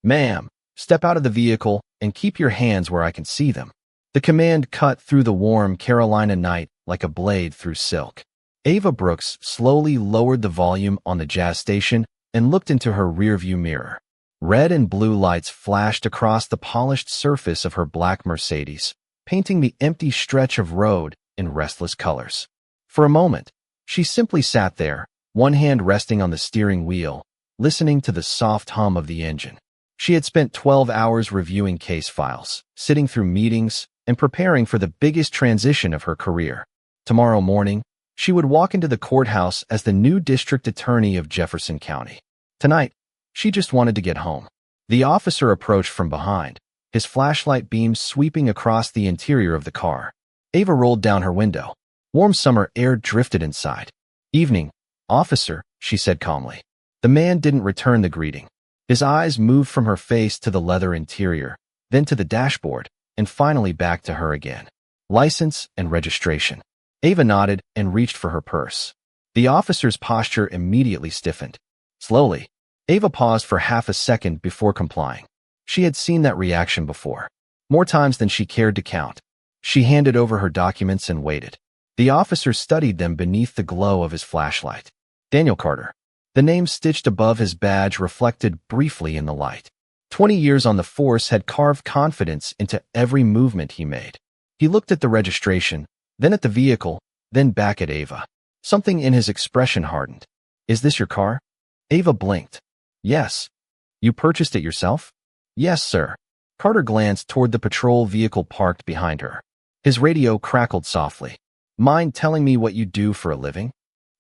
"Ma'am, step out of the vehicle and keep your hands where I can see them." The command cut through the warm Carolina night like a blade through silk. Ava Brooks slowly lowered the volume on the jazz station and looked into her rearview mirror. Red and blue lights flashed across the polished surface of her black Mercedes, painting the empty stretch of road in restless colors. For a moment, she simply sat there, one hand resting on the steering wheel, listening to the soft hum of the engine. She had spent 12 hours reviewing case files, sitting through meetings, and preparing for the biggest transition of her career. Tomorrow morning, she would walk into the courthouse as the new district attorney of Jefferson County. Tonight, she just wanted to get home. The officer approached from behind, his flashlight beams sweeping across the interior of the car. Ava rolled down her window. Warm summer air drifted inside. "Evening, officer," she said calmly. The man didn't return the greeting. His eyes moved from her face to the leather interior, then to the dashboard, and finally back to her again. "License and registration." Ava nodded and reached for her purse. The officer's posture immediately stiffened. Slowly, Ava paused for half a second before complying. She had seen that reaction before, more times than she cared to count. She handed over her documents and waited. The officer studied them beneath the glow of his flashlight. Daniel Carter. The name stitched above his badge reflected briefly in the light. 20 years on the force had carved confidence into every movement he made. He looked at the registration, then at the vehicle, then back at Ava. Something in his expression hardened. "Is this your car?" Ava blinked. "Yes." "You purchased it yourself?" "Yes, sir." Carter glanced toward the patrol vehicle parked behind her. His radio crackled softly. "Mind telling me what you do for a living?"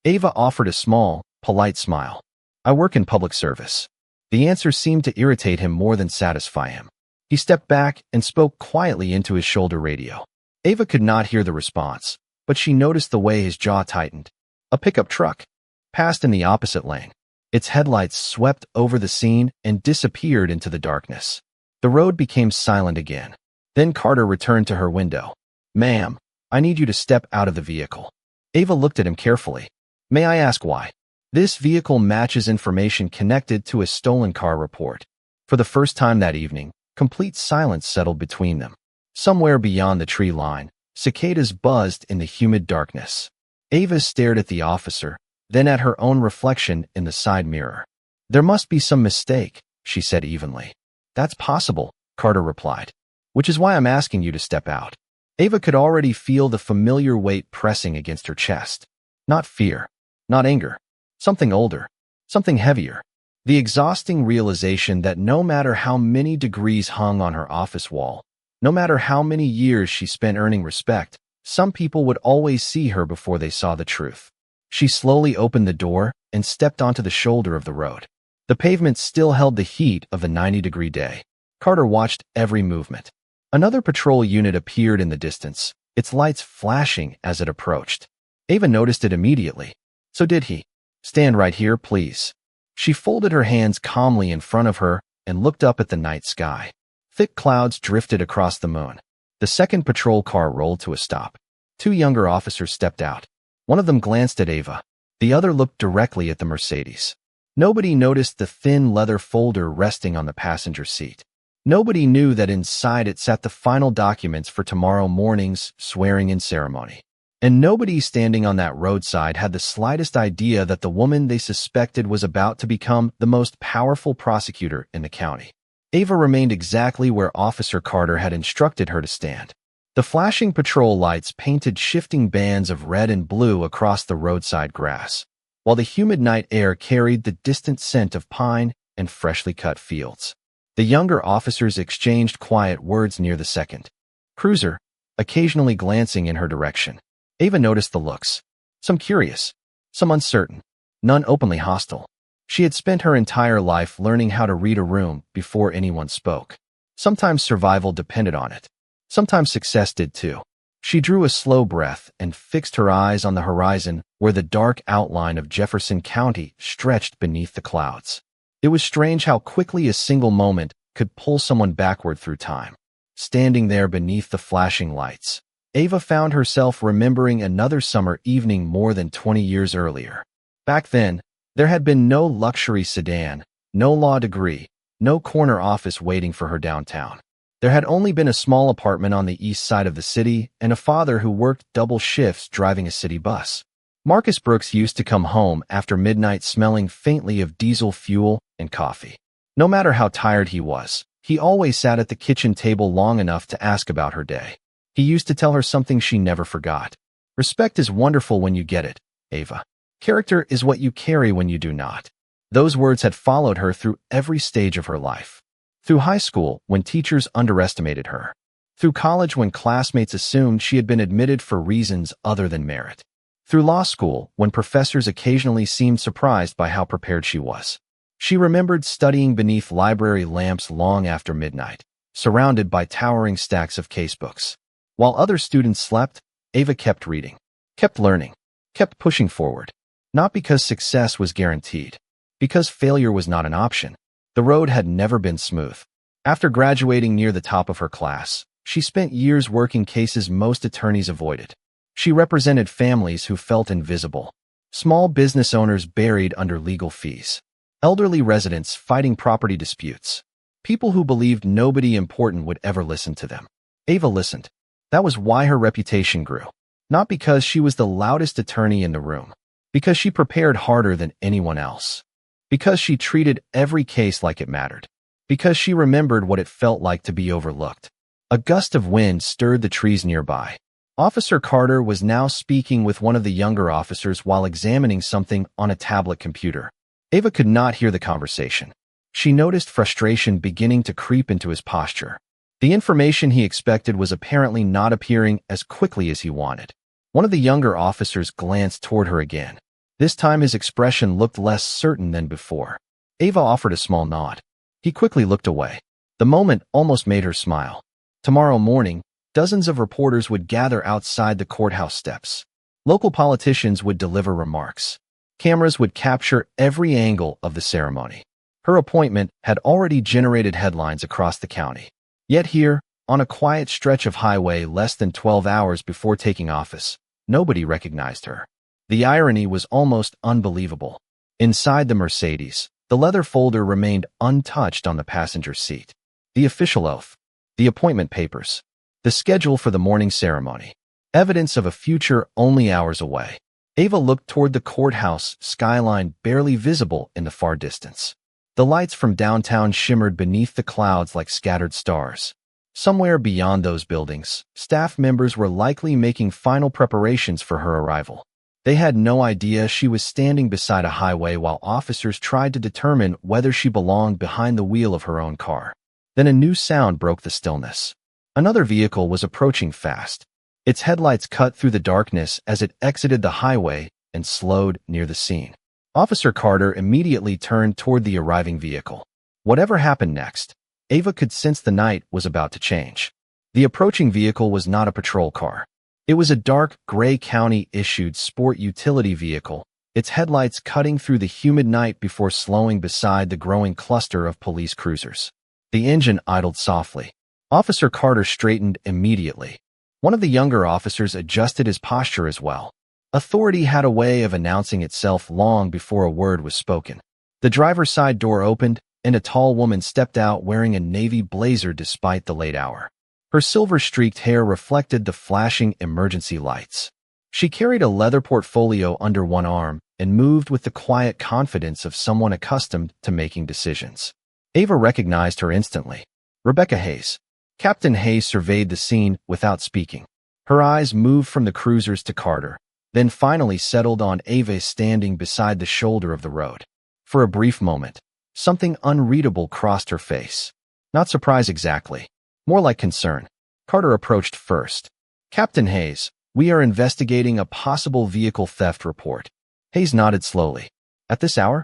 Ava offered a small, polite smile. "I work in public service." The answer seemed to irritate him more than satisfy him. He stepped back and spoke quietly into his shoulder radio. Ava could not hear the response, but she noticed the way his jaw tightened. A pickup truck passed in the opposite lane. Its headlights swept over the scene and disappeared into the darkness. The road became silent again. Then Carter returned to her window. "Ma'am, I need you to step out of the vehicle." Ava looked at him carefully. "May I ask why?" "This vehicle matches information connected to a stolen car report." For the first time that evening, complete silence settled between them. Somewhere beyond the tree line, cicadas buzzed in the humid darkness. Ava stared at the officer, then at her own reflection in the side mirror. "There must be some mistake," she said evenly. "That's possible," Carter replied. "Which is why I'm asking you to step out." Ava could already feel the familiar weight pressing against her chest. Not fear, not anger. Something older, something heavier. The exhausting realization that no matter how many degrees hung on her office wall, no matter how many years she spent earning respect, some people would always see her before they saw the truth. She slowly opened the door and stepped onto the shoulder of the road. The pavement still held the heat of the 90-degree day. Carter watched every movement. Another patrol unit appeared in the distance, its lights flashing as it approached. Ava noticed it immediately. So did he. "Stand right here, please." She folded her hands calmly in front of her and looked up at the night sky. Thick clouds drifted across the moon. The second patrol car rolled to a stop. Two younger officers stepped out. One of them glanced at Ava. The other looked directly at the Mercedes. Nobody noticed the thin leather folder resting on the passenger seat. Nobody knew that inside it sat the final documents for tomorrow morning's swearing-in ceremony. And nobody standing on that roadside had the slightest idea that the woman they suspected was about to become the most powerful prosecutor in the county. Ava remained exactly where Officer Carter had instructed her to stand. The flashing patrol lights painted shifting bands of red and blue across the roadside grass, while the humid night air carried the distant scent of pine and freshly cut fields. The younger officers exchanged quiet words near the second cruiser, occasionally glancing in her direction. Ava noticed the looks. Some curious, some uncertain, none openly hostile. She had spent her entire life learning how to read a room before anyone spoke. Sometimes survival depended on it. Sometimes success did too. She drew a slow breath and fixed her eyes on the horizon where the dark outline of Jefferson County stretched beneath the clouds. It was strange how quickly a single moment could pull someone backward through time. Standing there beneath the flashing lights, Ava found herself remembering another summer evening more than 20 years earlier. Back then, there had been no luxury sedan, no law degree, no corner office waiting for her downtown. There had only been a small apartment on the east side of the city and a father who worked double shifts driving a city bus. Marcus Brooks used to come home after midnight smelling faintly of diesel fuel and coffee. No matter how tired he was, he always sat at the kitchen table long enough to ask about her day. He used to tell her something she never forgot. Respect is wonderful when you get it, Ava. Character is what you carry when you do not. Those words had followed her through every stage of her life. Through high school, when teachers underestimated her. Through college, when classmates assumed she had been admitted for reasons other than merit. Through law school, when professors occasionally seemed surprised by how prepared she was. She remembered studying beneath library lamps long after midnight, surrounded by towering stacks of casebooks. While other students slept, Ava kept reading, kept learning, kept pushing forward. Not because success was guaranteed, because failure was not an option. The road had never been smooth. After graduating near the top of her class, she spent years working cases most attorneys avoided. She represented families who felt invisible, small business owners buried under legal fees, elderly residents fighting property disputes, people who believed nobody important would ever listen to them. Ava listened. That was why her reputation grew. Not because she was the loudest attorney in the room, because she prepared harder than anyone else, because she treated every case like it mattered, because she remembered what it felt like to be overlooked. A gust of wind stirred the trees nearby. Officer Carter was now speaking with one of the younger officers while examining something on a tablet computer. Ava could not hear the conversation. She noticed frustration beginning to creep into his posture. The information he expected was apparently not appearing as quickly as he wanted. One of the younger officers glanced toward her again. This time his expression looked less certain than before. Ava offered a small nod. He quickly looked away. The moment almost made her smile. Tomorrow morning, dozens of reporters would gather outside the courthouse steps. Local politicians would deliver remarks. Cameras would capture every angle of the ceremony. Her appointment had already generated headlines across the county. Yet here, on a quiet stretch of highway less than 12 hours before taking office, nobody recognized her. The irony was almost unbelievable. Inside the Mercedes, the leather folder remained untouched on the passenger seat. The official oath, the appointment papers, the schedule for the morning ceremony, evidence of a future only hours away. Ava looked toward the courthouse skyline barely visible in the far distance. The lights from downtown shimmered beneath the clouds like scattered stars. Somewhere beyond those buildings, staff members were likely making final preparations for her arrival. They had no idea she was standing beside a highway while officers tried to determine whether she belonged behind the wheel of her own car. Then a new sound broke the stillness. Another vehicle was approaching fast. Its headlights cut through the darkness as it exited the highway and slowed near the scene. Officer Carter immediately turned toward the arriving vehicle. Whatever happened next, Ava could sense the night was about to change. The approaching vehicle was not a patrol car. It was a dark, gray county-issued sport utility vehicle, its headlights cutting through the humid night before slowing beside the growing cluster of police cruisers. The engine idled softly. Officer Carter straightened immediately. One of the younger officers adjusted his posture as well. Authority had a way of announcing itself long before a word was spoken. The driver's side door opened, and a tall woman stepped out wearing a navy blazer despite the late hour. Her silver-streaked hair reflected the flashing emergency lights. She carried a leather portfolio under one arm and moved with the quiet confidence of someone accustomed to making decisions. Ava recognized her instantly. Rebecca Hayes. Captain Hayes surveyed the scene without speaking. Her eyes moved from the cruisers to Carter, then finally settled on Ava standing beside the shoulder of the road. For a brief moment, something unreadable crossed her face. Not surprise exactly. More like concern. Carter approached first. Captain Hayes, we are investigating a possible vehicle theft report. Hayes nodded slowly. At this hour?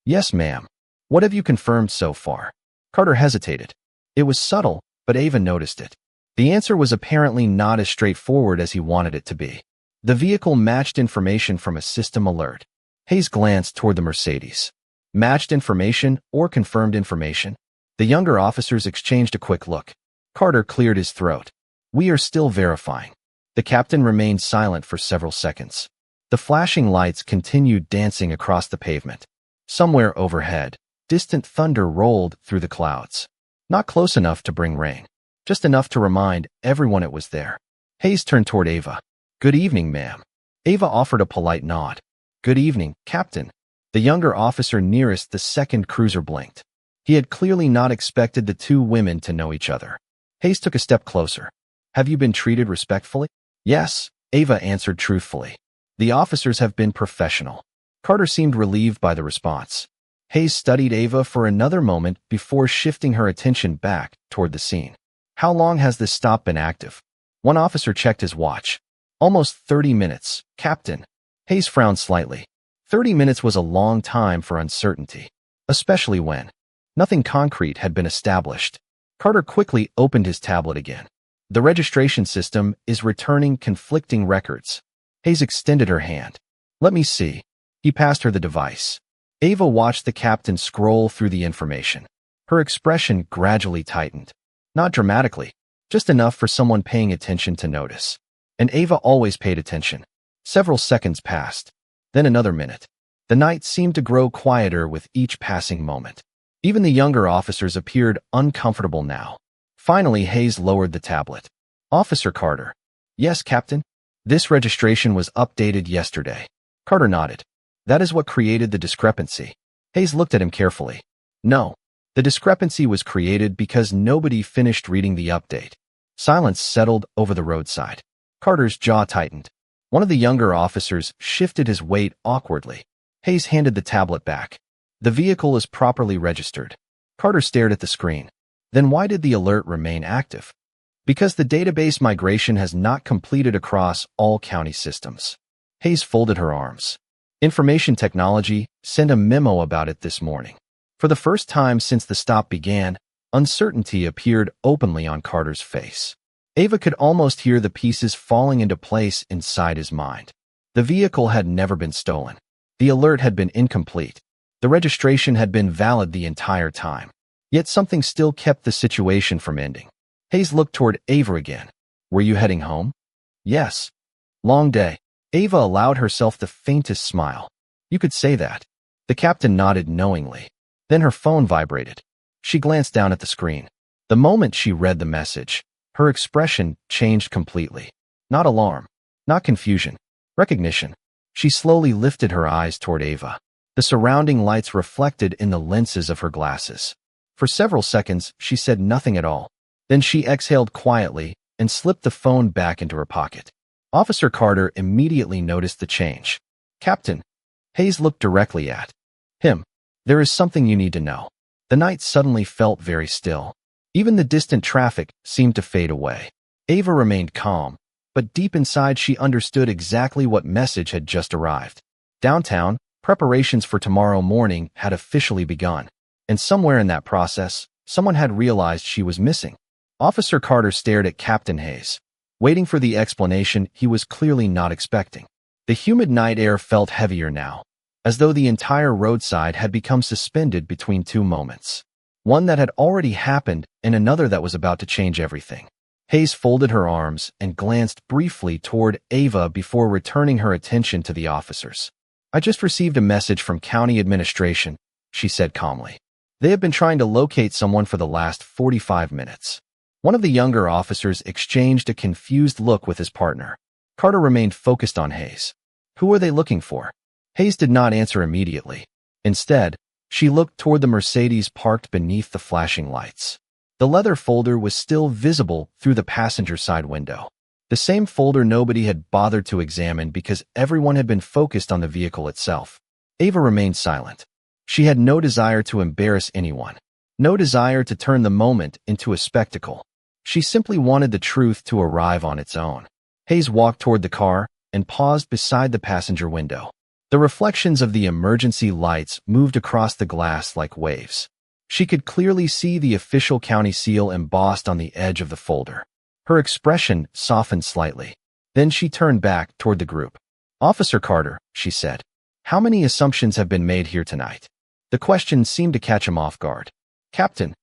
Yes, ma'am. What have you confirmed so far? Carter hesitated. It was subtle, but Ava noticed it. The answer was apparently not as straightforward as he wanted it to be. The vehicle matched information from a system alert. Hayes glanced toward the Mercedes. Matched information or confirmed information? The younger officers exchanged a quick look. Carter cleared his throat. We are still verifying. The captain remained silent for several seconds. The flashing lights continued dancing across the pavement. Somewhere overhead, distant thunder rolled through the clouds. Not close enough to bring rain, just enough to remind everyone it was there. Hayes turned toward Ava. "Good evening, ma'am." Ava offered a polite nod. "Good evening, Captain." The younger officer nearest the second cruiser blinked. He had clearly not expected the two women to know each other. Hayes took a step closer. "Have you been treated respectfully?" "Yes," Ava answered truthfully. "The officers have been professional." Carter seemed relieved by the response. Hayes studied Ava for another moment before shifting her attention back toward the scene. "How long has this stop been active?" One officer checked his watch. "Almost 30 minutes, Captain." Hayes frowned slightly. 30 minutes was a long time for uncertainty, especially when nothing concrete had been established. Carter quickly opened his tablet again. "The registration system is returning conflicting records." Hayes extended her hand. "Let me see." He passed her the device. Ava watched the captain scroll through the information. Her expression gradually tightened. Not dramatically, just enough for someone paying attention to notice. And Ava always paid attention. Several seconds passed. Then another minute. The night seemed to grow quieter with each passing moment. Even the younger officers appeared uncomfortable now. Finally, Hayes lowered the tablet. "Officer Carter." "Yes, Captain." "This registration was updated yesterday." Carter nodded. "That is what created the discrepancy." Hayes looked at him carefully. "No. The discrepancy was created because nobody finished reading the update." Silence settled over the roadside. Carter's jaw tightened. One of the younger officers shifted his weight awkwardly. Hayes handed the tablet back. "The vehicle is properly registered." Carter stared at the screen. "Then why did the alert remain active?" "Because the database migration has not completed across all county systems." Hayes folded her arms. "Information technology sent a memo about it this morning." For the first time since the stop began, uncertainty appeared openly on Carter's face. Ava could almost hear the pieces falling into place inside his mind. The vehicle had never been stolen. The alert had been incomplete. The registration had been valid the entire time. Yet something still kept the situation from ending. Hayes looked toward Ava again. "Were you heading home?" "Yes." "Long day." Ava allowed herself the faintest smile. "You could say that." The captain nodded knowingly. Then her phone vibrated. She glanced down at the screen. The moment she read the message, her expression changed completely. Not alarm, not confusion, recognition. She slowly lifted her eyes toward Ava. The surrounding lights reflected in the lenses of her glasses. For several seconds, she said nothing at all. Then she exhaled quietly and slipped the phone back into her pocket. Officer Carter immediately noticed the change. "Captain." Hayes looked directly at him. "There is something you need to know." The night suddenly felt very still. Even the distant traffic seemed to fade away. Ava remained calm, but deep inside she understood exactly what message had just arrived. Downtown, preparations for tomorrow morning had officially begun. And somewhere in that process, someone had realized she was missing. Officer Carter stared at Captain Hayes, waiting for the explanation he was clearly not expecting. The humid night air felt heavier now, as though the entire roadside had become suspended between two moments. One that had already happened and another that was about to change everything. Hayes folded her arms and glanced briefly toward Ava before returning her attention to the officers. "I just received a message from county administration," she said calmly. "They have been trying to locate someone for the last 45 minutes. One of the younger officers exchanged a confused look with his partner. Carter remained focused on Hayes. "Who are they looking for?" Hayes did not answer immediately. Instead, she looked toward the Mercedes parked beneath the flashing lights. The leather folder was still visible through the passenger side window. The same folder nobody had bothered to examine because everyone had been focused on the vehicle itself. Ava remained silent. She had no desire to embarrass anyone. No desire to turn the moment into a spectacle. She simply wanted the truth to arrive on its own. Hayes walked toward the car and paused beside the passenger window. The reflections of the emergency lights moved across the glass like waves. She could clearly see the official county seal embossed on the edge of the folder. Her expression softened slightly. Then she turned back toward the group. "Officer Carter," she said, "how many assumptions have been made here tonight?" The question seemed to catch him off guard. "Captain,"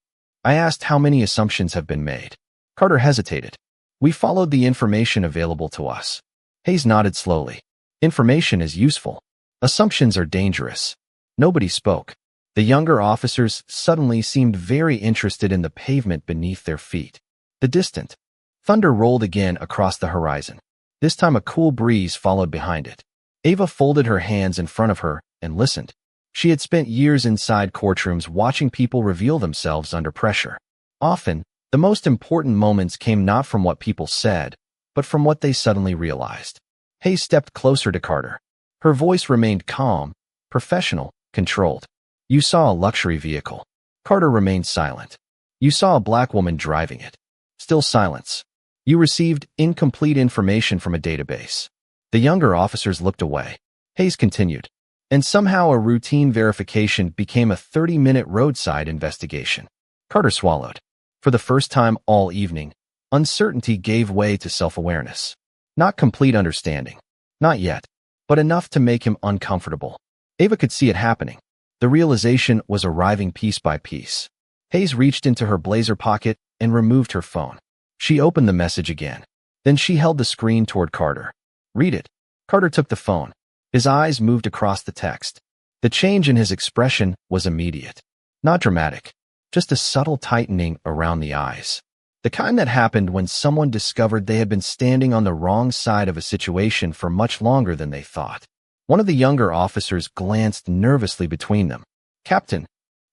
I asked, "how many assumptions have been made?" Carter hesitated. "We followed the information available to us." Hayes nodded slowly. "Information is useful. Assumptions are dangerous." Nobody spoke. The younger officers suddenly seemed very interested in the pavement beneath their feet. The distant thunder rolled again across the horizon. This time a cool breeze followed behind it. Ava folded her hands in front of her and listened. She had spent years inside courtrooms watching people reveal themselves under pressure. Often, the most important moments came not from what people said, but from what they suddenly realized. Hayes stepped closer to Carter. Her voice remained calm, professional, controlled. You saw a luxury vehicle. Carter remained silent. You saw a black woman driving it. Still silence. You received incomplete information from a database. The younger officers looked away. Hayes continued. And somehow a routine verification became a 30-minute roadside investigation. Carter swallowed. For the first time all evening, uncertainty gave way to self-awareness. Not complete understanding. Not yet. But enough to make him uncomfortable. Ava could see it happening. The realization was arriving piece by piece. Hayes reached into her blazer pocket and removed her phone. She opened the message again. Then she held the screen toward Carter. Read it. Carter took the phone. His eyes moved across the text. The change in his expression was immediate. Not dramatic. Just a subtle tightening around the eyes. The kind that happened when someone discovered they had been standing on the wrong side of a situation for much longer than they thought. One of the younger officers glanced nervously between them. Captain.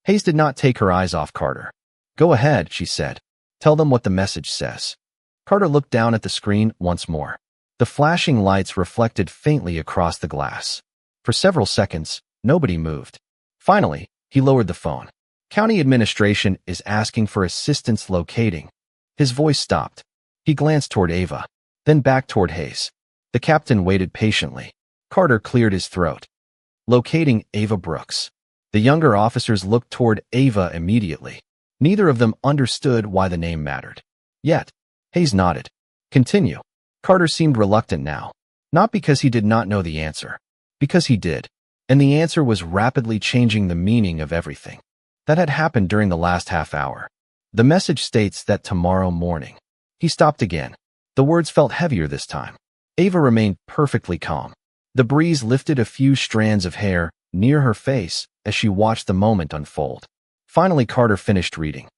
Hayes did not take her eyes off Carter. Go ahead, she said. Tell them what the message says. Carter looked down at the screen once more. The flashing lights reflected faintly across the glass. For several seconds, nobody moved. Finally, he lowered the phone. County administration is asking for assistance locating. His voice stopped. He glanced toward Ava, then back toward Hayes. The captain waited patiently. Carter cleared his throat. Locating Ava Brooks. The younger officers looked toward Ava immediately. Neither of them understood why the name mattered. Yet, Hayes nodded. Continue. Carter seemed reluctant now. Not because he did not know the answer. Because he did. And the answer was rapidly changing the meaning of everything that had happened during the last half hour. The message states that tomorrow morning. He stopped again. The words felt heavier this time. Ava remained perfectly calm. The breeze lifted a few strands of hair near her face as she watched the moment unfold. Finally, Carter finished reading.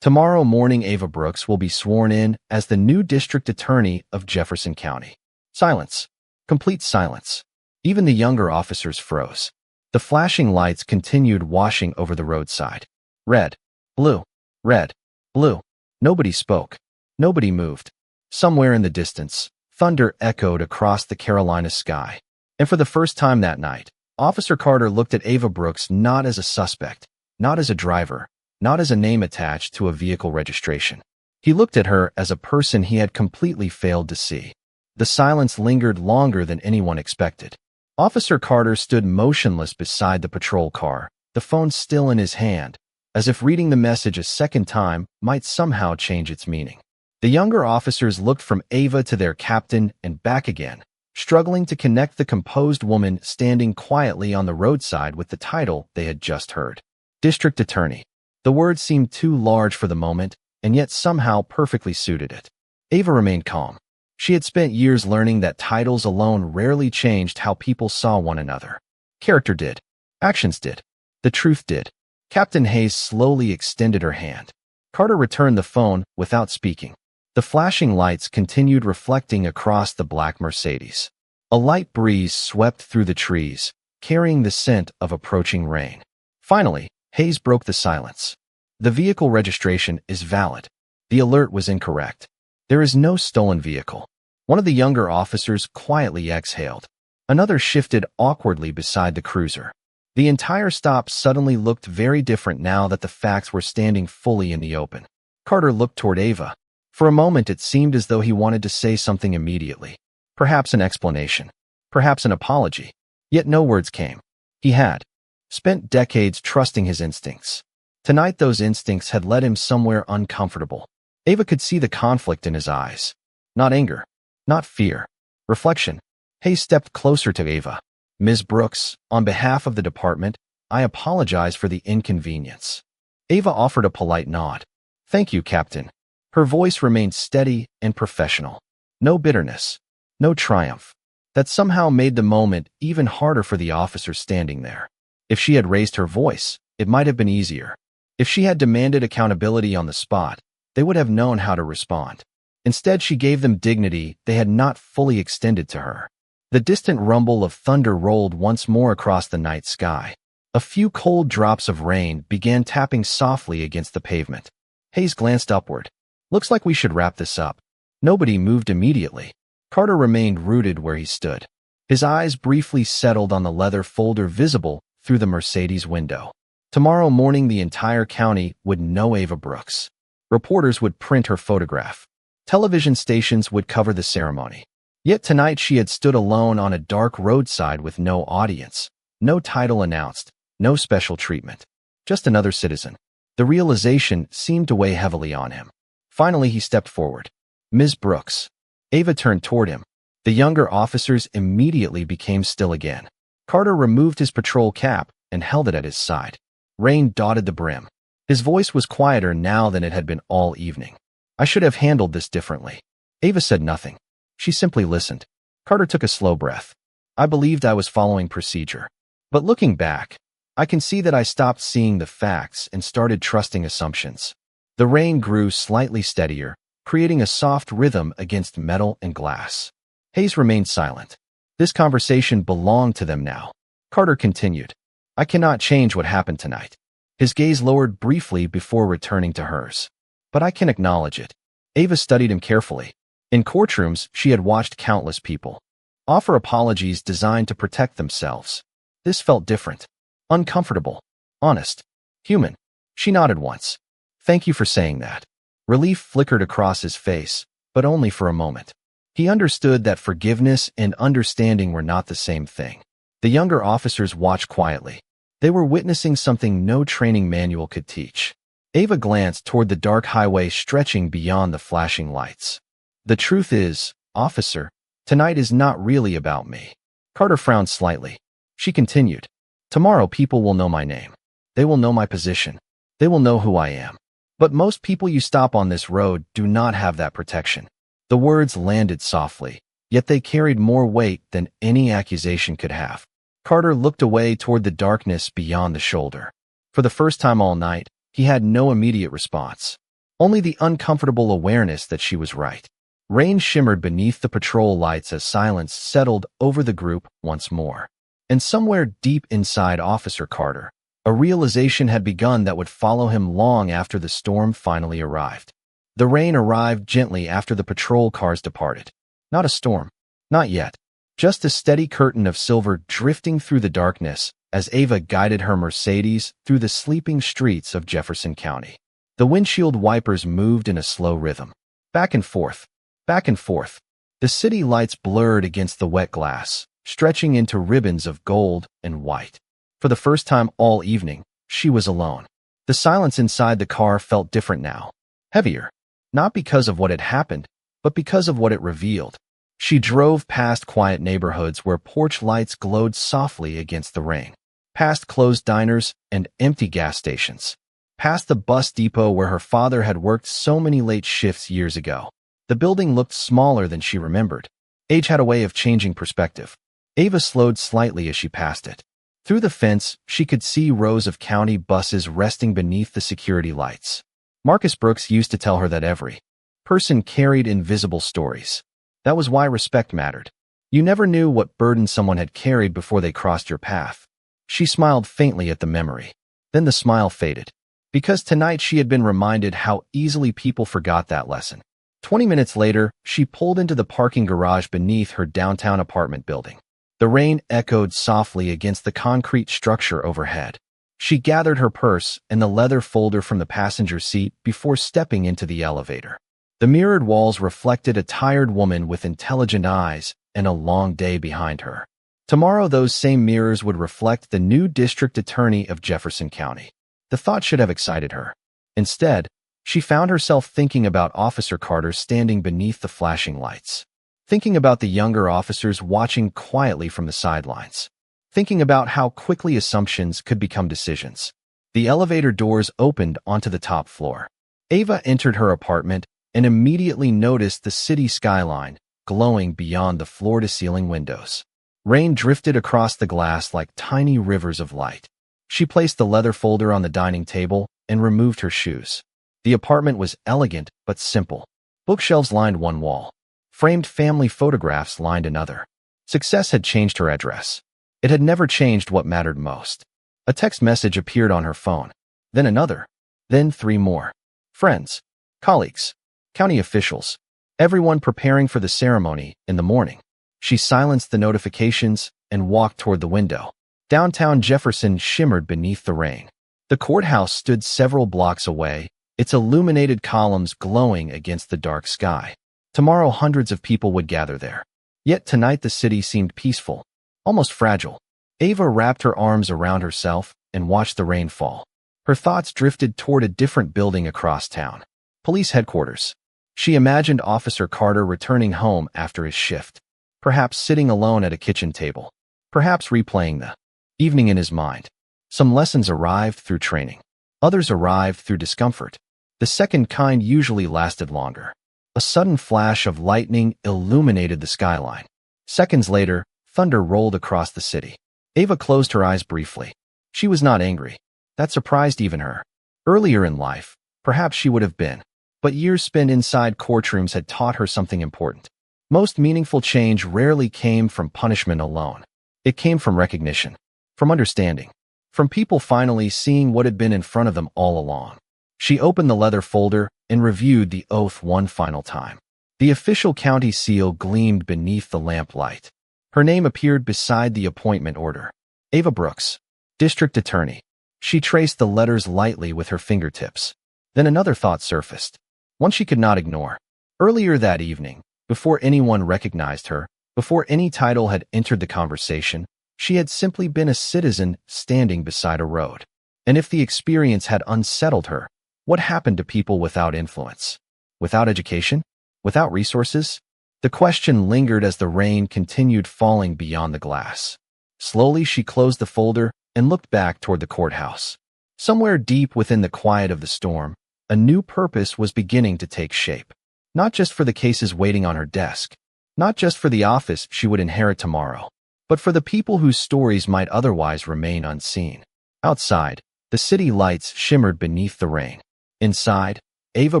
Tomorrow morning, Ava Brooks will be sworn in as the new district attorney of Jefferson County. Silence. Complete silence. Even the younger officers froze. The flashing lights continued washing over the roadside. Red. Blue. Red. Blue. Nobody spoke. Nobody moved. Somewhere in the distance, thunder echoed across the Carolina sky. And for the first time that night, Officer Carter looked at Ava Brooks not as a suspect, not as a driver, not as a name attached to a vehicle registration. He looked at her as a person he had completely failed to see. The silence lingered longer than anyone expected. Officer Carter stood motionless beside the patrol car, the phone still in his hand, as if reading the message a second time might somehow change its meaning. The younger officers looked from Ava to their captain and back again, struggling to connect the composed woman standing quietly on the roadside with the title they had just heard. District Attorney. The word seemed too large for the moment, and yet somehow perfectly suited it. Ava remained calm. She had spent years learning that titles alone rarely changed how people saw one another. Character did. Actions did. The truth did. Captain Hayes slowly extended her hand. Carter returned the phone without speaking. The flashing lights continued reflecting across the black Mercedes. A light breeze swept through the trees, carrying the scent of approaching rain. Finally, Hayes broke the silence. The vehicle registration is valid. The alert was incorrect. There is no stolen vehicle. One of the younger officers quietly exhaled. Another shifted awkwardly beside the cruiser. The entire stop suddenly looked very different now that the facts were standing fully in the open. Carter looked toward Ava. For a moment it seemed as though he wanted to say something immediately. Perhaps an explanation. Perhaps an apology. Yet no words came. He had spent decades trusting his instincts. Tonight those instincts had led him somewhere uncomfortable. Ava could see the conflict in his eyes. Not anger. Not fear. Reflection. Hayes stepped closer to Ava. Ms. Brooks, on behalf of the department, I apologize for the inconvenience. Ava offered a polite nod. Thank you, Captain. Her voice remained steady and professional. No bitterness. No triumph. That somehow made the moment even harder for the officer standing there. If she had raised her voice, it might have been easier. If she had demanded accountability on the spot, they would have known how to respond. Instead, she gave them dignity they had not fully extended to her. The distant rumble of thunder rolled once more across the night sky. A few cold drops of rain began tapping softly against the pavement. Hayes glanced upward. Looks like we should wrap this up. Nobody moved immediately. Carter remained rooted where he stood. His eyes briefly settled on the leather folder visible through the Mercedes window. Tomorrow morning, the entire county would know Ava Brooks. Reporters would print her photograph. Television stations would cover the ceremony. Yet tonight she had stood alone on a dark roadside with no audience, no title announced, no special treatment. Just another citizen. The realization seemed to weigh heavily on him. Finally, he stepped forward. Ms. Brooks. Ava turned toward him. The younger officers immediately became still again. Carter removed his patrol cap and held it at his side. Rain dotted the brim. His voice was quieter now than it had been all evening. I should have handled this differently. Ava said nothing. She simply listened. Carter took a slow breath. I believed I was following procedure. But looking back, I can see that I stopped seeing the facts and started trusting assumptions. The rain grew slightly steadier, creating a soft rhythm against metal and glass. Hayes remained silent. This conversation belonged to them now. Carter continued. I cannot change what happened tonight. His gaze lowered briefly before returning to hers. But I can acknowledge it. Ava studied him carefully. In courtrooms, she had watched countless people offer apologies designed to protect themselves. This felt different. Uncomfortable. Honest. Human. She nodded once. Thank you for saying that. Relief flickered across his face, but only for a moment. He understood that forgiveness and understanding were not the same thing. The younger officers watched quietly. They were witnessing something no training manual could teach. Ava glanced toward the dark highway stretching beyond the flashing lights. The truth is, officer, tonight is not really about me. Carter frowned slightly. She continued. Tomorrow people will know my name. They will know my position. They will know who I am. But most people you stop on this road do not have that protection. The words landed softly, yet they carried more weight than any accusation could have. Carter looked away toward the darkness beyond the shoulder. For the first time all night, he had no immediate response. Only the uncomfortable awareness that she was right. Rain shimmered beneath the patrol lights as silence settled over the group once more. And somewhere deep inside Officer Carter, a realization had begun that would follow him long after the storm finally arrived. The rain arrived gently after the patrol cars departed. Not a storm. Not yet. Just a steady curtain of silver drifting through the darkness as Ava guided her Mercedes through the sleeping streets of Jefferson County. The windshield wipers moved in a slow rhythm. Back and forth. Back and forth. The city lights blurred against the wet glass, stretching into ribbons of gold and white. For the first time all evening, she was alone. The silence inside the car felt different now. Heavier. Not because of what had happened, but because of what it revealed. She drove past quiet neighborhoods where porch lights glowed softly against the rain. Past closed diners and empty gas stations. Past the bus depot where her father had worked so many late shifts years ago. The building looked smaller than she remembered. Age had a way of changing perspective. Ava slowed slightly as she passed it. Through the fence, she could see rows of county buses resting beneath the security lights. Marcus Brooks used to tell her that every person carried invisible stories. That was why respect mattered. You never knew what burden someone had carried before they crossed your path. She smiled faintly at the memory. Then the smile faded. Because tonight she had been reminded how easily people forgot that lesson. 20 minutes later, she pulled into the parking garage beneath her downtown apartment building. The rain echoed softly against the concrete structure overhead. She gathered her purse and the leather folder from the passenger seat before stepping into the elevator. The mirrored walls reflected a tired woman with intelligent eyes and a long day behind her. Tomorrow those same mirrors would reflect the new district attorney of Jefferson County. The thought should have excited her. Instead, she found herself thinking about Officer Carter standing beneath the flashing lights. Thinking about the younger officers watching quietly from the sidelines. Thinking about how quickly assumptions could become decisions. The elevator doors opened onto the top floor. Ava entered her apartment and immediately noticed the city skyline glowing beyond the floor-to-ceiling windows. Rain drifted across the glass like tiny rivers of light. She placed the leather folder on the dining table and removed her shoes. The apartment was elegant but simple. Bookshelves lined one wall. Framed family photographs lined another. Success had changed her address. It had never changed what mattered most. A text message appeared on her phone. Then another. Then 3 more. Friends, colleagues, county officials, everyone preparing for the ceremony in the morning. She silenced the notifications and walked toward the window. Downtown Jefferson shimmered beneath the rain. The courthouse stood several blocks away, its illuminated columns glowing against the dark sky. Tomorrow hundreds of people would gather there. Yet tonight the city seemed peaceful, almost fragile. Ava wrapped her arms around herself and watched the rain fall. Her thoughts drifted toward a different building across town. Police headquarters. She imagined Officer Carter returning home after his shift, perhaps sitting alone at a kitchen table, perhaps replaying the evening in his mind. Some lessons arrived through training. Others arrived through discomfort. The second kind usually lasted longer. A sudden flash of lightning illuminated the skyline. Seconds later, thunder rolled across the city. Ava closed her eyes briefly. She was not angry. That surprised even her. Earlier in life, perhaps she would have been. But years spent inside courtrooms had taught her something important. Most meaningful change rarely came from punishment alone. It came from recognition, from understanding, from people finally seeing what had been in front of them all along. She opened the leather folder and reviewed the oath one final time. The official county seal gleamed beneath the lamplight. Her name appeared beside the appointment order. Ava Brooks, District Attorney. She traced the letters lightly with her fingertips. Then another thought surfaced, one she could not ignore. Earlier that evening, before anyone recognized her, before any title had entered the conversation, she had simply been a citizen standing beside a road. And if the experience had unsettled her, what happened to people without influence? Without education? Without resources? The question lingered as the rain continued falling beyond the glass. Slowly she closed the folder and looked back toward the courthouse. Somewhere deep within the quiet of the storm, a new purpose was beginning to take shape. Not just for the cases waiting on her desk, not just for the office she would inherit tomorrow, but for the people whose stories might otherwise remain unseen. Outside, the city lights shimmered beneath the rain. Inside, Ava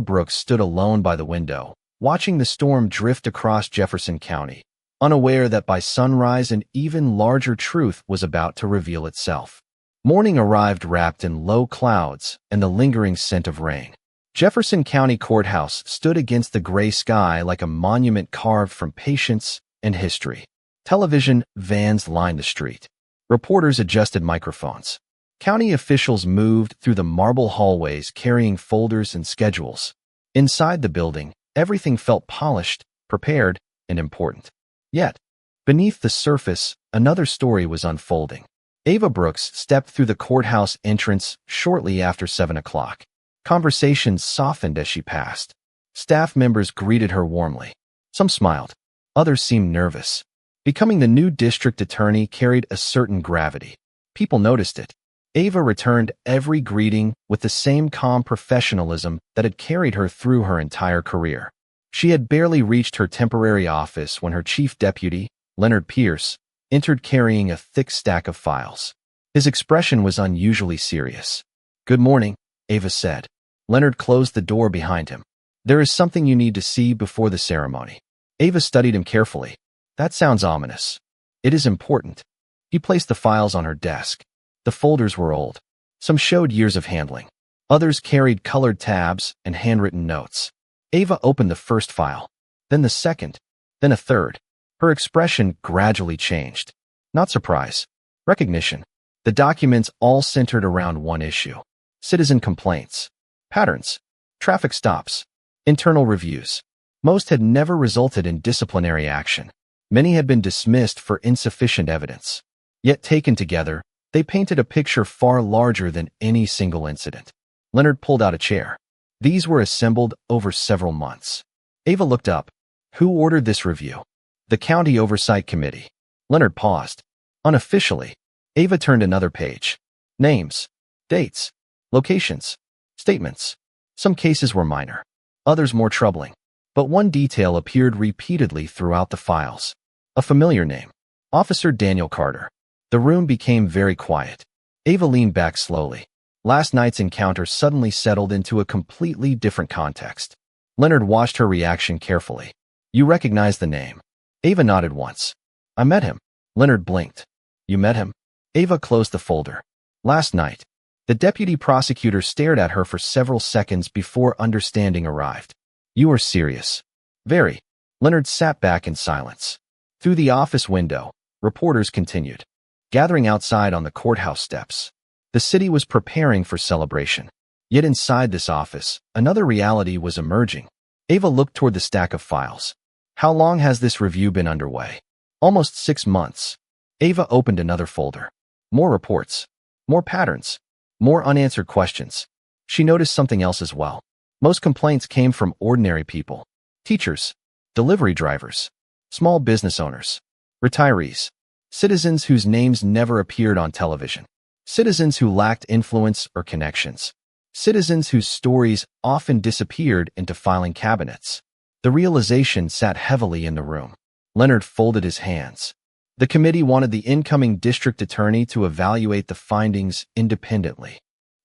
Brooks stood alone by the window, watching the storm drift across Jefferson County, unaware that by sunrise an even larger truth was about to reveal itself. Morning arrived wrapped in low clouds and the lingering scent of rain. Jefferson County Courthouse stood against the gray sky like a monument carved from patience and history. Television vans lined the street. Reporters adjusted microphones. County officials moved through the marble hallways carrying folders and schedules. Inside the building, everything felt polished, prepared, and important. Yet, beneath the surface, another story was unfolding. Ava Brooks stepped through the courthouse entrance shortly after 7 o'clock. Conversations softened as she passed. Staff members greeted her warmly. Some smiled. Others seemed nervous. Becoming the new district attorney carried a certain gravity. People noticed it. Ava returned every greeting with the same calm professionalism that had carried her through her entire career. She had barely reached her temporary office when her chief deputy, Leonard Pierce, entered carrying a thick stack of files. His expression was unusually serious. "Good morning," Ava said. Leonard closed the door behind him. "There is something you need to see before the ceremony." Ava studied him carefully. "That sounds ominous." "It is important." He placed the files on her desk. The folders were old. Some showed years of handling. Others carried colored tabs and handwritten notes. Ava opened the first file, then the second, then a third. Her expression gradually changed. Not surprise. Recognition. The documents all centered around one issue. Citizen complaints. Patterns. Traffic stops. Internal reviews. Most had never resulted in disciplinary action. Many had been dismissed for insufficient evidence. Yet taken together, they painted a picture far larger than any single incident. Leonard pulled out a chair. These were assembled over several months. Ava looked up. "Who ordered this review?" "The County Oversight Committee." Leonard paused. Unofficially, Ava turned another page. Names, dates, locations, statements. Some cases were minor, others more troubling. But one detail appeared repeatedly throughout the files. A familiar name. Officer Daniel Carter. The room became very quiet. Ava leaned back slowly. Last night's encounter suddenly settled into a completely different context. Leonard watched her reaction carefully. You recognize the name? Ava nodded once. I met him. Leonard blinked. You met him? Ava closed the folder. Last night. The deputy prosecutor stared at her for several seconds before understanding arrived. You are serious. Very. Leonard sat back in silence. Through the office window, reporters continued, gathering outside on the courthouse steps. The city was preparing for celebration. Yet inside this office, another reality was emerging. Ava looked toward the stack of files. How long has this review been underway? Almost 6 months. Ava opened another folder. More reports. More patterns. More unanswered questions. She noticed something else as well. Most complaints came from ordinary people. Teachers. Delivery drivers. Small business owners. Retirees. Citizens whose names never appeared on television. Citizens who lacked influence or connections. Citizens whose stories often disappeared into filing cabinets. The realization sat heavily in the room. Leonard folded his hands. The committee wanted the incoming district attorney to evaluate the findings independently.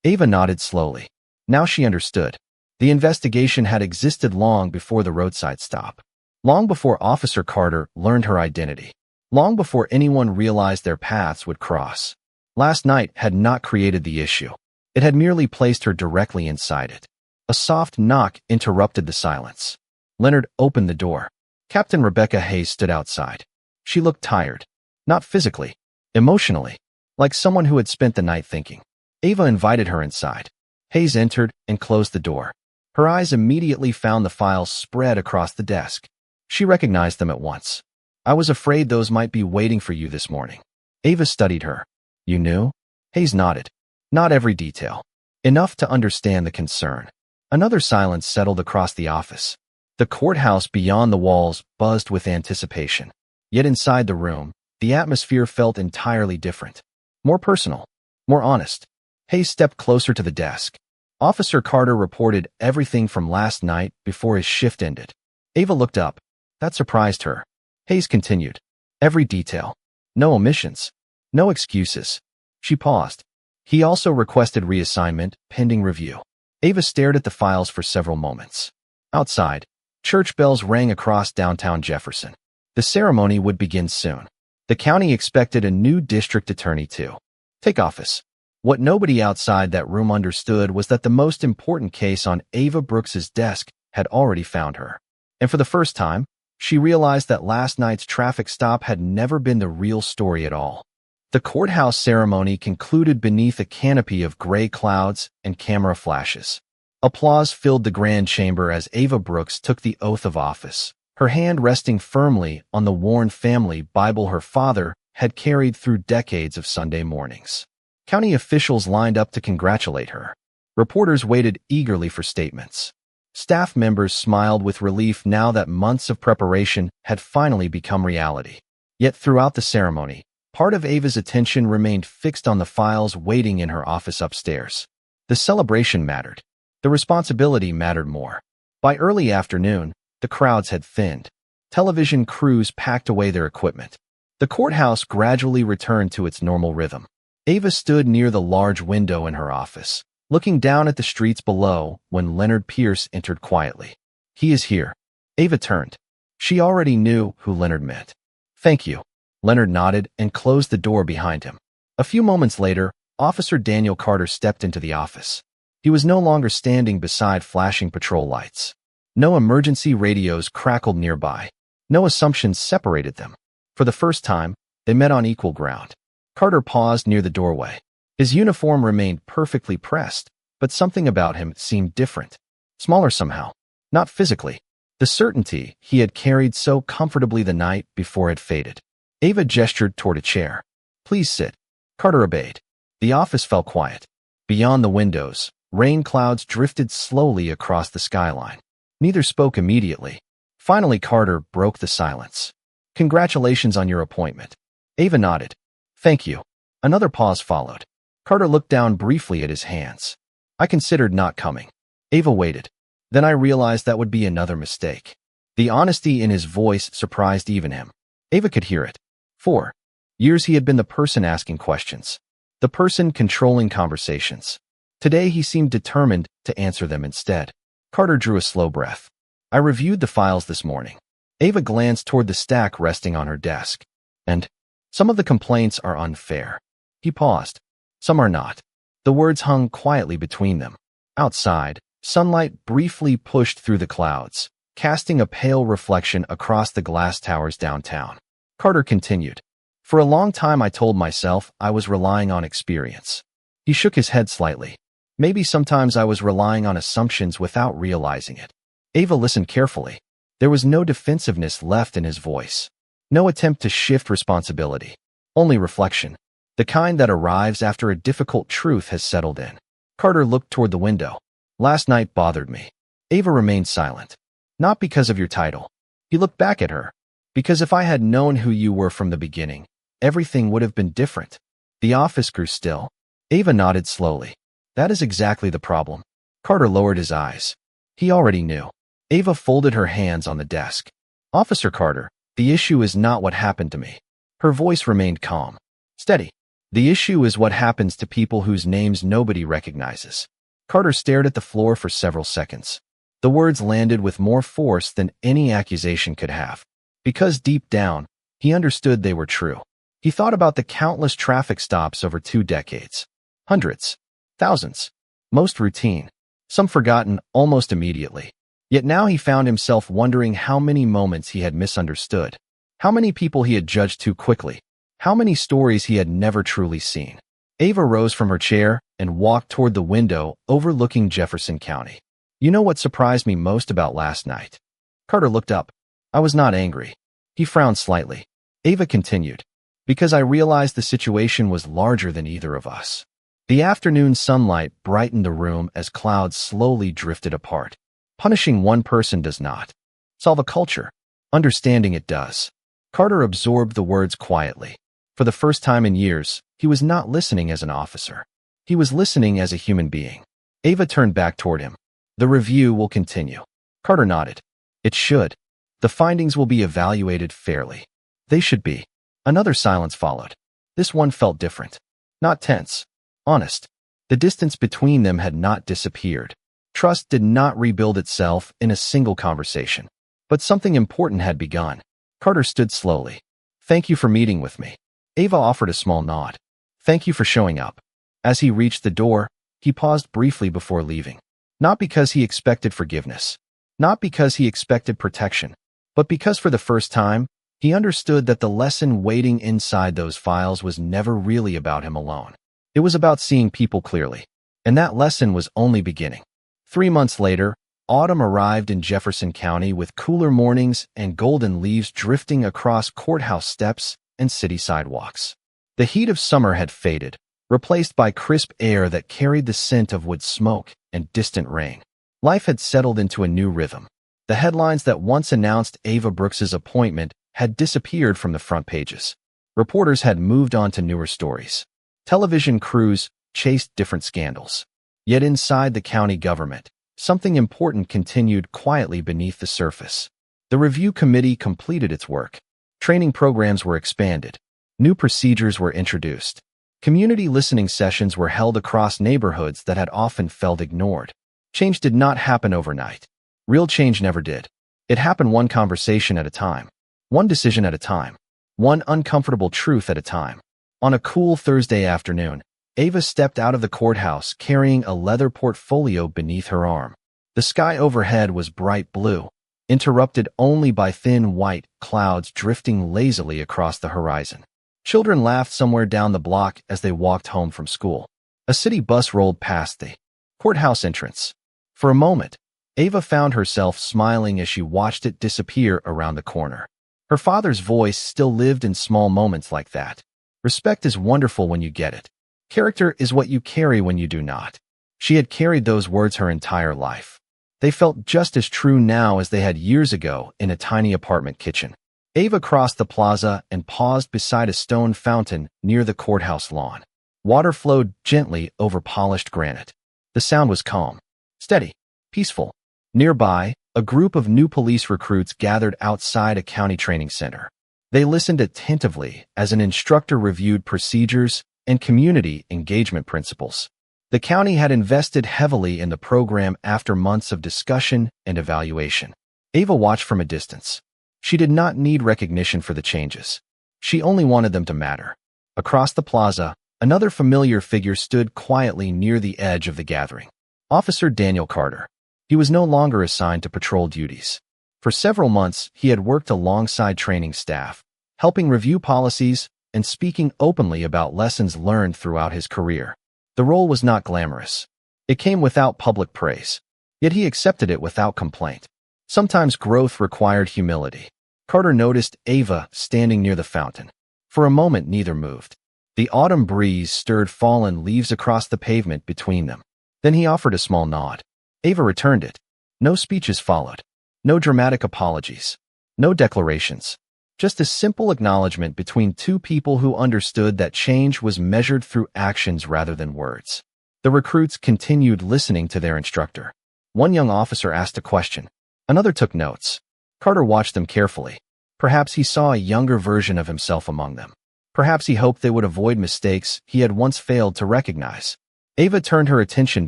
Ava nodded slowly. Now she understood. The investigation had existed long before the roadside stop. Long before Officer Carter learned her identity. Long before anyone realized their paths would cross. Last night had not created the issue. It had merely placed her directly inside it. A soft knock interrupted the silence. Leonard opened the door. Captain Rebecca Hayes stood outside. She looked tired. Not physically. Emotionally. Like someone who had spent the night thinking. Ava invited her inside. Hayes entered and closed the door. Her eyes immediately found the files spread across the desk. She recognized them at once. I was afraid those might be waiting for you this morning. Ava studied her. You knew? Hayes nodded. Not every detail. Enough to understand the concern. Another silence settled across the office. The courthouse beyond the walls buzzed with anticipation. Yet inside the room, the atmosphere felt entirely different. More personal. More honest. Hayes stepped closer to the desk. Officer Carter reported everything from last night before his shift ended. Ava looked up. That surprised her. Hayes continued. Every detail. No omissions. No excuses. She paused. He also requested reassignment, pending review. Ava stared at the files for several moments. Outside, church bells rang across downtown Jefferson. The ceremony would begin soon. The county expected a new district attorney to take office. What nobody outside that room understood was that the most important case on Ava Brooks's desk had already found her. And for the first time, she realized that last night's traffic stop had never been the real story at all. The courthouse ceremony concluded beneath a canopy of gray clouds and camera flashes. Applause filled the grand chamber as Ava Brooks took the oath of office, her hand resting firmly on the worn family Bible her father had carried through decades of Sunday mornings. County officials lined up to congratulate her. Reporters waited eagerly for statements. Staff members smiled with relief now that months of preparation had finally become reality. Yet throughout the ceremony, part of Ava's attention remained fixed on the files waiting in her office upstairs. The celebration mattered. The responsibility mattered more. By early afternoon, the crowds had thinned. Television crews packed away their equipment. The courthouse gradually returned to its normal rhythm. Ava stood near the large window in her office, looking down at the streets below when Leonard Pierce entered quietly. He is here. Ava turned. She already knew who Leonard meant. Thank you. Leonard nodded and closed the door behind him. A few moments later, Officer Daniel Carter stepped into the office. He was no longer standing beside flashing patrol lights. No emergency radios crackled nearby. No assumptions separated them. For the first time, they met on equal ground. Carter paused near the doorway. His uniform remained perfectly pressed, but something about him seemed different. Smaller somehow. Not physically. The certainty he had carried so comfortably the night before had faded. Ava gestured toward a chair. Please sit. Carter obeyed. The office fell quiet. Beyond the windows, rain clouds drifted slowly across the skyline. Neither spoke immediately. Finally, Carter broke the silence. Congratulations on your appointment. Ava nodded. Thank you. Another pause followed. Carter looked down briefly at his hands. I considered not coming. Ava waited. Then I realized that would be another mistake. The honesty in his voice surprised even him. Ava could hear it. For years he had been the person asking questions. the person controlling conversations. Today he seemed determined to answer them instead. Carter drew a slow breath. I reviewed the files this morning. Ava glanced toward the stack resting on her desk. And some of the complaints are unfair. He paused. Some are not. The words hung quietly between them. Outside, sunlight briefly pushed through the clouds, casting a pale reflection across the glass towers downtown. Carter continued. For a long time I told myself I was relying on experience. He shook his head slightly. Maybe sometimes I was relying on assumptions without realizing it. Ava listened carefully. There was no defensiveness left in his voice. No attempt to shift responsibility. Only reflection. The kind that arrives after a difficult truth has settled in. Carter looked toward the window. Last night bothered me. Ava remained silent. Not because of your title. He looked back at her. Because if I had known who you were from the beginning, everything would have been different. The office grew still. Ava nodded slowly. That is exactly the problem. Carter lowered his eyes. He already knew. Ava folded her hands on the desk. Officer Carter, the issue is not what happened to me. Her voice remained calm. Steady. The issue is what happens to people whose names nobody recognizes. Carter stared at the floor for several seconds. The words landed with more force than any accusation could have. Because deep down, he understood they were true. He thought about the countless traffic stops over 2 decades. Hundreds. Thousands. Most routine. Some forgotten almost immediately. Yet now he found himself wondering how many moments he had misunderstood. How many people he had judged too quickly. How many stories he had never truly seen. Ava rose from her chair and walked toward the window overlooking Jefferson County. You know what surprised me most about last night? Carter looked up. I was not angry. He frowned slightly. Ava continued. Because I realized the situation was larger than either of us. The afternoon sunlight brightened the room as clouds slowly drifted apart. Punishing one person does not solve a culture. Understanding it does. Carter absorbed the words quietly. For the first time in years, he was not listening as an officer. He was listening as a human being. Ava turned back toward him. The review will continue. Carter nodded. It should. The findings will be evaluated fairly. They should be. Another silence followed. This one felt different. Not tense. Honest. The distance between them had not disappeared. Trust did not rebuild itself in a single conversation. But something important had begun. Carter stood slowly. Thank you for meeting with me. Ava offered a small nod. Thank you for showing up. As he reached the door, he paused briefly before leaving. Not because he expected forgiveness. Not because he expected protection. But because for the first time, he understood that the lesson waiting inside those files was never really about him alone. It was about seeing people clearly. And that lesson was only beginning. 3 months later, autumn arrived in Jefferson County with cooler mornings and golden leaves drifting across courthouse steps and city sidewalks. The heat of summer had faded, replaced by crisp air that carried the scent of wood smoke and distant rain. Life had settled into a new rhythm. The headlines that once announced Ava Brooks's appointment had disappeared from the front pages. Reporters had moved on to newer stories. Television crews chased different scandals. Yet inside the county government, something important continued quietly beneath the surface. The review committee completed its work. Training programs were expanded. New procedures were introduced. Community listening sessions were held across neighborhoods that had often felt ignored. Change did not happen overnight. Real change never did. It happened one conversation at a time. One decision at a time. One uncomfortable truth at a time. On a cool Thursday afternoon, Ava stepped out of the courthouse carrying a leather portfolio beneath her arm. The sky overhead was bright blue, interrupted only by thin white clouds drifting lazily across the horizon. Children laughed somewhere down the block as they walked home from school. A city bus rolled past the courthouse entrance. For a moment, Ava found herself smiling as she watched it disappear around the corner. Her father's voice still lived in small moments like that. Respect is wonderful when you get it. Character is what you carry when you do not. She had carried those words her entire life. They felt just as true now as they had years ago in a tiny apartment kitchen. Ava crossed the plaza and paused beside a stone fountain near the courthouse lawn. Water flowed gently over polished granite. The sound was calm, steady, peaceful. Nearby, a group of new police recruits gathered outside a county training center. They listened attentively as an instructor reviewed procedures and community engagement principles. The county had invested heavily in the program after months of discussion and evaluation. Ava watched from a distance. She did not need recognition for the changes. She only wanted them to matter. Across the plaza, another familiar figure stood quietly near the edge of the gathering. Officer Daniel Carter. He was no longer assigned to patrol duties. For several months, he had worked alongside training staff, helping review policies and speaking openly about lessons learned throughout his career. The role was not glamorous. It came without public praise, yet he accepted it without complaint. Sometimes growth required humility. Carter noticed Ava standing near the fountain. For a moment, neither moved. The autumn breeze stirred fallen leaves across the pavement between them. Then he offered a small nod. Ava returned it. No speeches followed. No dramatic apologies. No declarations. Just a simple acknowledgement between two people who understood that change was measured through actions rather than words. The recruits continued listening to their instructor. One young officer asked a question. Another took notes. Carter watched them carefully. Perhaps he saw a younger version of himself among them. Perhaps he hoped they would avoid mistakes he had once failed to recognize. Ava turned her attention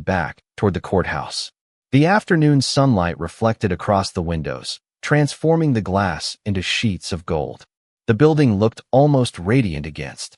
back toward the courthouse. The afternoon sunlight reflected across the windows, transforming the glass into sheets of gold. The building looked almost radiant against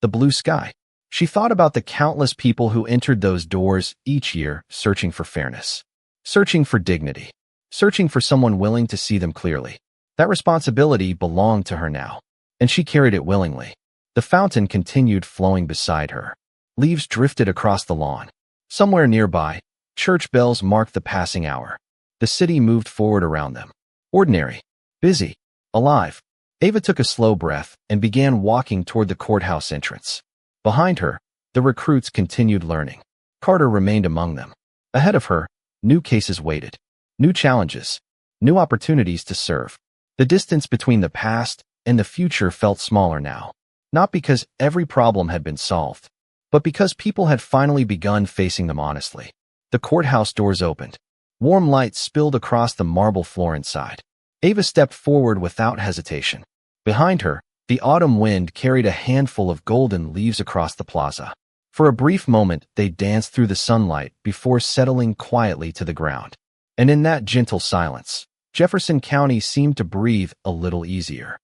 the blue sky. She thought about the countless people who entered those doors each year, searching for fairness, searching for dignity, searching for someone willing to see them clearly. That responsibility belonged to her now, and she carried it willingly. The fountain continued flowing beside her. Leaves drifted across the lawn. Somewhere nearby, church bells marked the passing hour. The city moved forward around them. Ordinary, busy, alive. Ava took a slow breath and began walking toward the courthouse entrance. Behind her, the recruits continued learning. Carter remained among them. Ahead of her, new cases waited. New challenges. New opportunities to serve. The distance between the past and the future felt smaller now. Not because every problem had been solved, but because people had finally begun facing them honestly. The courthouse doors opened. Warm light spilled across the marble floor inside. Ava stepped forward without hesitation. Behind her, the autumn wind carried a handful of golden leaves across the plaza. For a brief moment, they danced through the sunlight before settling quietly to the ground. And in that gentle silence, Jefferson County seemed to breathe a little easier.